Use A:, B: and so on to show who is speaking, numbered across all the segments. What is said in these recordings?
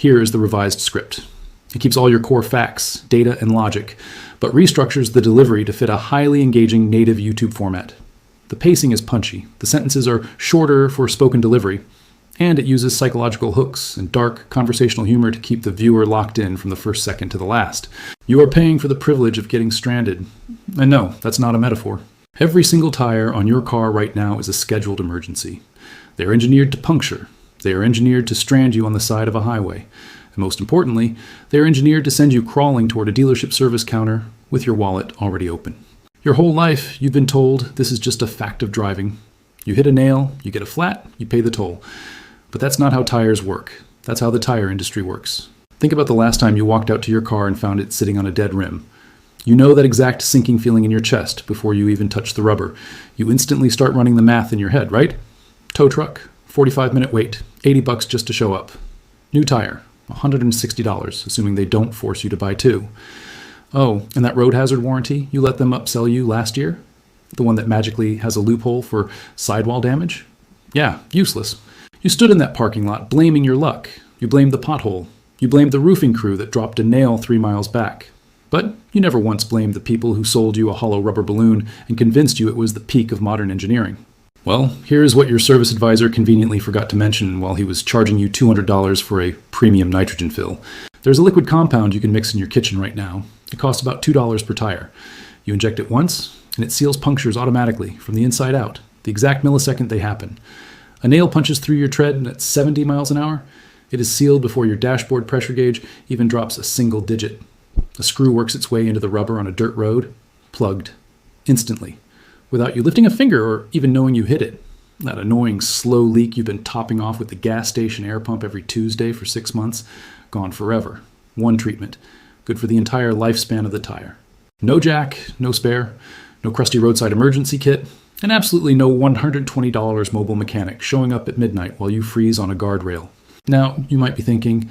A: Here is the revised script. It keeps all your core facts, data, and logic, but restructures the delivery to fit a highly engaging native YouTube format. The pacing is punchy, the sentences are shorter for spoken delivery, and it uses psychological hooks and dark conversational humor to keep the viewer locked in from the first second to the last. You are paying for the privilege of getting stranded. And no, that's not a metaphor. Every single tire on your car right now is a scheduled emergency. They are engineered to puncture. They are engineered to strand you on the side of a highway. And most importantly, they are engineered to send you crawling toward a dealership service counter with your wallet already open. Your whole life, you've been told this is just a fact of driving. You hit a nail, you get a flat, you pay the toll. But that's not how tires work. That's how the tire industry works. Think about the last time you walked out to your car and found it sitting on a dead rim. You know that exact sinking feeling in your chest before you even touch the rubber. You instantly start running the math in your head, right? Tow truck, 45-minute wait, $80 just to show up. New tire, $160, assuming they don't force you to buy two. Oh, and that road hazard warranty you let them upsell you last year? The one that magically has a loophole for sidewall damage? Yeah, useless. You stood in that parking lot blaming your luck. You blamed the pothole. You blamed the roofing crew that dropped a nail 3 miles back. But you never once blamed the people who sold you a hollow rubber balloon and convinced you it was the peak of modern engineering. Well, here's what your service advisor conveniently forgot to mention while he was charging you $200 for a premium nitrogen fill. There's a liquid compound you can mix in your kitchen right now. It costs about $2 per tire. You inject it once, and it seals punctures automatically from the inside out, the exact millisecond they happen. A nail punches through your tread at 70 miles an hour. It is sealed before your dashboard pressure gauge even drops a single digit. A screw works its way into the rubber on a dirt road, plugged, instantly, without you lifting a finger or even knowing you hit it. That annoying slow leak you've been topping off with the gas station air pump every Tuesday for 6 months, gone forever. One treatment, good for the entire lifespan of the tire. No jack, no spare, no crusty roadside emergency kit, and absolutely no $120 mobile mechanic showing up at midnight while you freeze on a guardrail. Now, you might be thinking,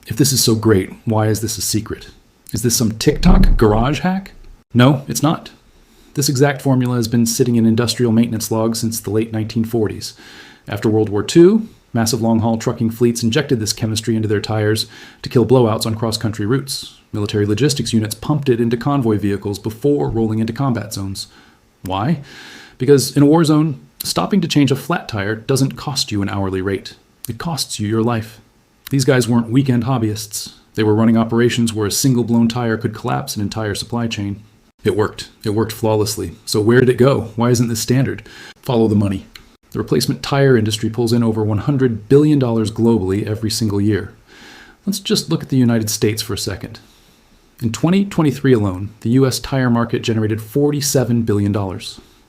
A: if this is so great, why is this a secret? Is this some TikTok garage hack? No, it's not. This exact formula has been sitting in industrial maintenance logs since the late 1940s. After World War II, massive long-haul trucking fleets injected this chemistry into their tires to kill blowouts on cross-country routes. Military logistics units pumped it into convoy vehicles before rolling into combat zones. Why? Because in a war zone, stopping to change a flat tire doesn't cost you an hourly rate. It costs you your life. These guys weren't weekend hobbyists. They were running operations where a single blown tire could collapse an entire supply chain. It worked. It worked flawlessly. So where did it go? Why isn't this standard? Follow the money. The replacement tire industry pulls in over $100 billion globally every single year. Let's just look at the United States for a second. In 2023 alone, the U.S. tire market generated $47 billion.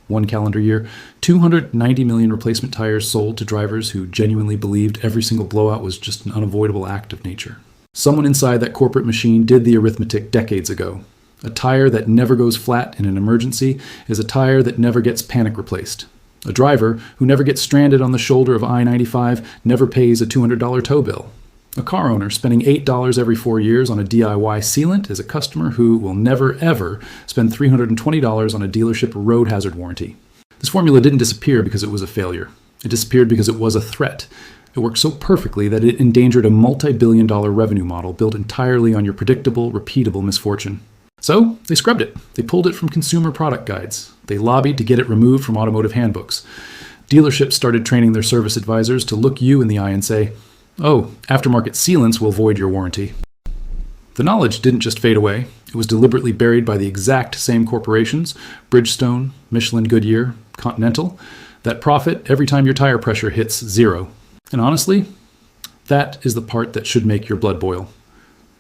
A: One calendar year, 290 million replacement tires sold to drivers who genuinely believed every single blowout was just an unavoidable act of nature. Someone inside that corporate machine did the arithmetic decades ago. A tire that never goes flat in an emergency is a tire that never gets panic replaced. A driver who never gets stranded on the shoulder of I-95 never pays a $200 tow bill. A car owner spending $8 every 4 years on a DIY sealant is a customer who will never, ever spend $320 on a dealership road hazard warranty. This formula didn't disappear because it was a failure. It disappeared because it was a threat. It worked so perfectly that it endangered a multi-billion-dollar revenue model built entirely on your predictable, repeatable misfortune. So they scrubbed it. They pulled it from consumer product guides. They lobbied to get it removed from automotive handbooks. Dealerships started training their service advisors to look you in the eye and say, "Oh, aftermarket sealants will void your warranty." The knowledge didn't just fade away. It was deliberately buried by the exact same corporations, Bridgestone, Michelin, Goodyear, Continental, that profit every time your tire pressure hits zero. And honestly, that is the part that should make your blood boil.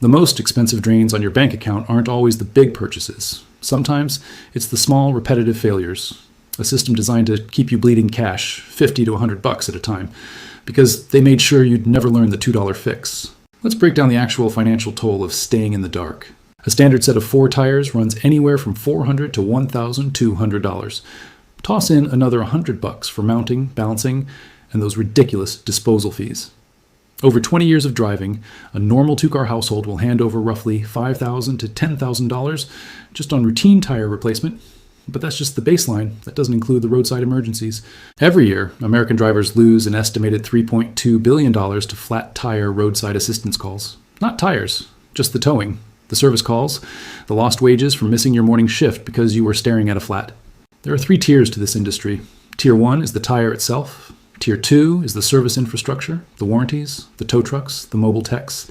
A: The most expensive drains on your bank account aren't always the big purchases. Sometimes it's the small, repetitive failures. A system designed to keep you bleeding cash, $50 to $100 at a time, because they made sure you'd never learn the $2 fix. Let's break down the actual financial toll of staying in the dark. A standard set of 4 tires runs anywhere from $400 to $1,200. Toss in another $100 for mounting, balancing, and those ridiculous disposal fees. Over 20 years of driving, a normal 2-car household will hand over roughly $5,000 to $10,000 just on routine tire replacement. But that's just the baseline. That doesn't include the roadside emergencies. Every year, American drivers lose an estimated $3.2 billion to flat tire roadside assistance calls. Not tires, just the towing, the service calls, the lost wages from missing your morning shift because you were staring at a flat. There are 3 tiers to this industry. Tier 1 is the tire itself. Tier 2 is the service infrastructure, the warranties, the tow trucks, the mobile techs.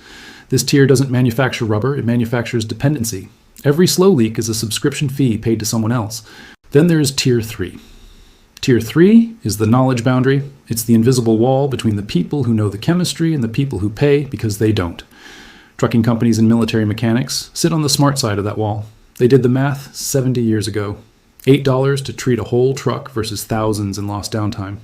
A: This tier doesn't manufacture rubber, it manufactures dependency. Every slow leak is a subscription fee paid to someone else. Then there is Tier 3. Tier 3 is the knowledge boundary. It's the invisible wall between the people who know the chemistry and the people who pay because they don't. Trucking companies and military mechanics sit on the smart side of that wall. They did the math 70 years ago. $8 to treat a whole truck versus thousands in lost downtime.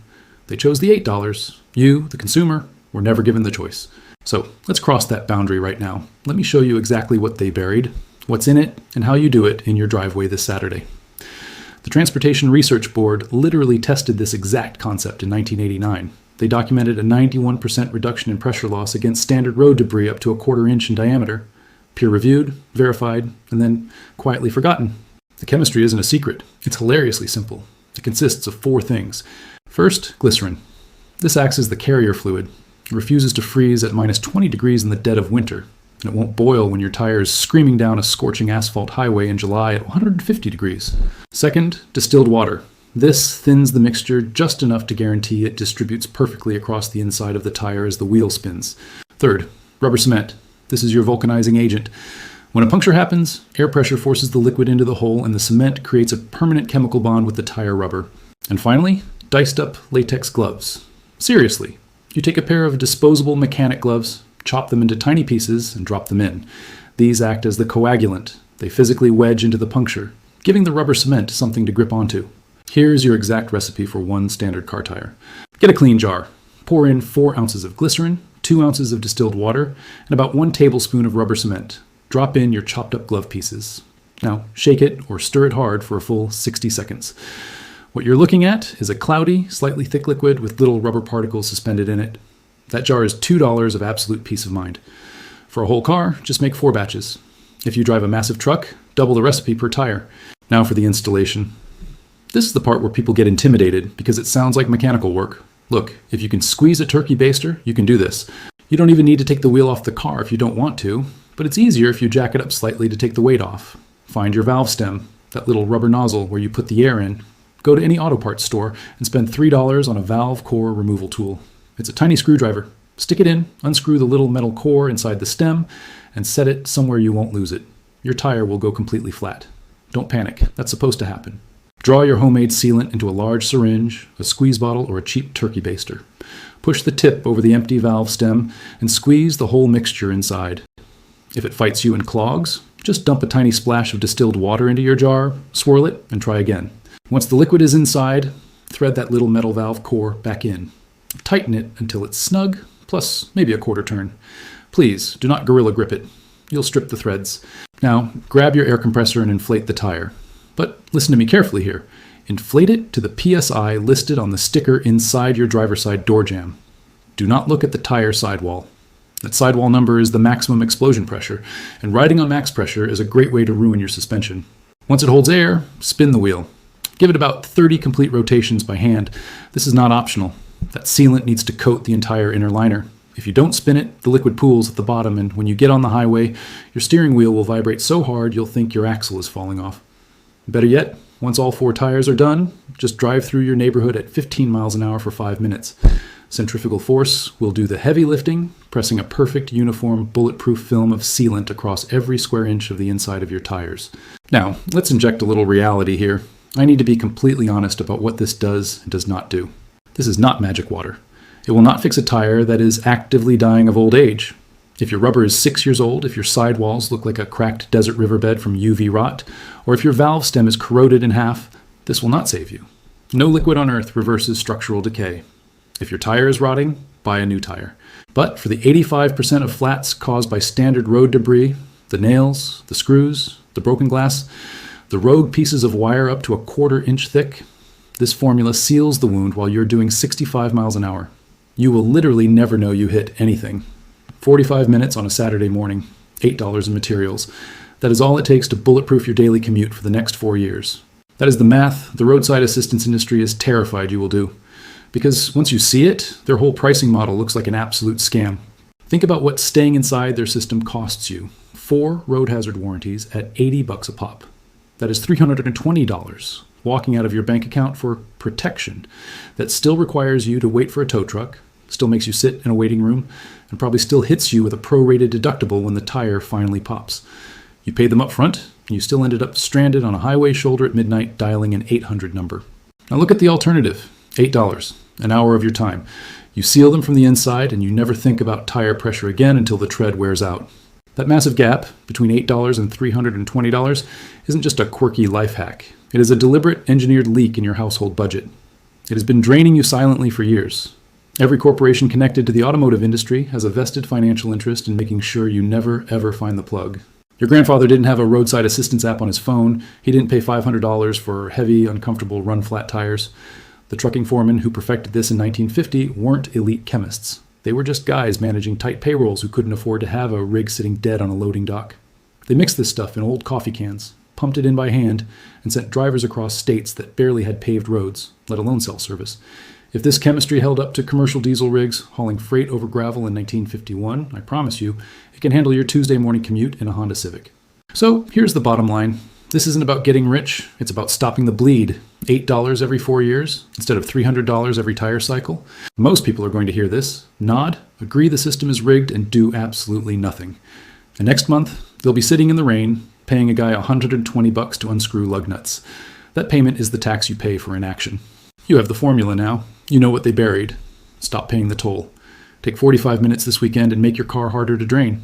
A: They chose the $8. You, the consumer, were never given the choice. So let's cross that boundary right now. Let me show you exactly what they buried, what's in it, and how you do it in your driveway this Saturday. The Transportation Research Board literally tested this exact concept in 1989. They documented a 91% reduction in pressure loss against standard road debris up to a 1/4 inch in diameter. Peer-reviewed, verified, and then quietly forgotten. The chemistry isn't a secret. It's hilariously simple. It consists of 4 things. First, glycerin. This acts as the carrier fluid. It refuses to freeze at minus 20 degrees in the dead of winter, and it won't boil when your tire is screaming down a scorching asphalt highway in July at 150 degrees. Second, distilled water. This thins the mixture just enough to guarantee it distributes perfectly across the inside of the tire as the wheel spins. Third, rubber cement. This is your vulcanizing agent. When a puncture happens, air pressure forces the liquid into the hole and the cement creates a permanent chemical bond with the tire rubber. And finally, diced up latex gloves. Seriously, you take a pair of disposable mechanic gloves, chop them into tiny pieces, and drop them in. These act as the coagulant. They physically wedge into the puncture, giving the rubber cement something to grip onto. Here's your exact recipe for 1 standard car tire. Get a clean jar. Pour in 4 ounces of glycerin, 2 ounces of distilled water, and about 1 tablespoon of rubber cement. Drop in your chopped up glove pieces. Now, shake it or stir it hard for a full 60 seconds. What you're looking at is a cloudy, slightly thick liquid with little rubber particles suspended in it. That jar is $2 of absolute peace of mind. For a whole car, just make 4 batches. If you drive a massive truck, double the recipe per tire. Now for the installation. This is the part where people get intimidated because it sounds like mechanical work. Look, if you can squeeze a turkey baster, you can do this. You don't even need to take the wheel off the car if you don't want to, but it's easier if you jack it up slightly to take the weight off. Find your valve stem, that little rubber nozzle where you put the air in. Go to any auto parts store and spend $3 on a valve core removal tool. It's a tiny screwdriver. Stick it in, unscrew the little metal core inside the stem, and set it somewhere you won't lose it. Your tire will go completely flat. Don't panic, that's supposed to happen. Draw your homemade sealant into a large syringe, a squeeze bottle, or a cheap turkey baster. Push the tip over the empty valve stem and squeeze the whole mixture inside. If it fights you and clogs, just dump a tiny splash of distilled water into your jar, swirl it, and try again. Once the liquid is inside, thread that little metal valve core back in. Tighten it until it's snug, plus maybe a 1/4 turn. Please, do not gorilla grip it. You'll strip the threads. Now, grab your air compressor and inflate the tire. But listen to me carefully here. Inflate it to the PSI listed on the sticker inside your driver's side door jamb. Do not look at the tire sidewall. That sidewall number is the maximum explosion pressure, and riding on max pressure is a great way to ruin your suspension. Once it holds air, spin the wheel. Give it about 30 complete rotations by hand. This is not optional. That sealant needs to coat the entire inner liner. If you don't spin it, the liquid pools at the bottom, and when you get on the highway, your steering wheel will vibrate so hard you'll think your axle is falling off. Better yet, once all 4 tires are done, just drive through your neighborhood at 15 miles an hour for 5 minutes. Centrifugal force will do the heavy lifting, pressing a perfect uniform bulletproof film of sealant across every square inch of the inside of your tires. Now, let's inject a little reality here. I need to be completely honest about what this does and does not do. This is not magic water. It will not fix a tire that is actively dying of old age. If your rubber is 6 years old, if your sidewalls look like a cracked desert riverbed from UV rot, or if your valve stem is corroded in half, this will not save you. No liquid on earth reverses structural decay. If your tire is rotting, buy a new tire. But for the 85% of flats caused by standard road debris, the nails, the screws, the broken glass, the rogue pieces of wire up to a 1/4 inch thick, this formula seals the wound while you're doing 65 miles an hour. You will literally never know you hit anything. 45 minutes on a Saturday morning, $8 in materials. That is all it takes to bulletproof your daily commute for the next 4 years. That is the math the roadside assistance industry is terrified you will do. Because once you see it, their whole pricing model looks like an absolute scam. Think about what staying inside their system costs you. 4 road hazard warranties at $80 a pop. That is $320 walking out of your bank account for protection that still requires you to wait for a tow truck, still makes you sit in a waiting room, and probably still hits you with a prorated deductible when the tire finally pops. You paid them up front, and you still ended up stranded on a highway shoulder at midnight dialing an 800 number. Now look at the alternative. $8, an hour of your time. You seal them from the inside, and you never think about tire pressure again until the tread wears out. That massive gap between $8 and $320 isn't just a quirky life hack. It is a deliberate, engineered leak in your household budget. It has been draining you silently for years. Every corporation connected to the automotive industry has a vested financial interest in making sure you never, ever find the plug. Your grandfather didn't have a roadside assistance app on his phone. He didn't pay $500 for heavy, uncomfortable run-flat tires. The trucking foremen who perfected this in 1950 weren't elite chemists. They were just guys managing tight payrolls who couldn't afford to have a rig sitting dead on a loading dock. They mixed this stuff in old coffee cans, pumped it in by hand, and sent drivers across states that barely had paved roads, let alone cell service. If this chemistry held up to commercial diesel rigs hauling freight over gravel in 1951, I promise you, it can handle your Tuesday morning commute in a Honda Civic. So here's the bottom line. This isn't about getting rich. It's about stopping the bleed. $8 every 4 years instead of $300 every tire cycle. Most people are going to hear this, nod, agree the system is rigged, and do absolutely nothing. And next month, they'll be sitting in the rain, paying a guy $120 to unscrew lug nuts. That payment is the tax you pay for inaction. You have the formula now. You know what they buried. Stop paying the toll. Take 45 minutes this weekend and make your car harder to drain.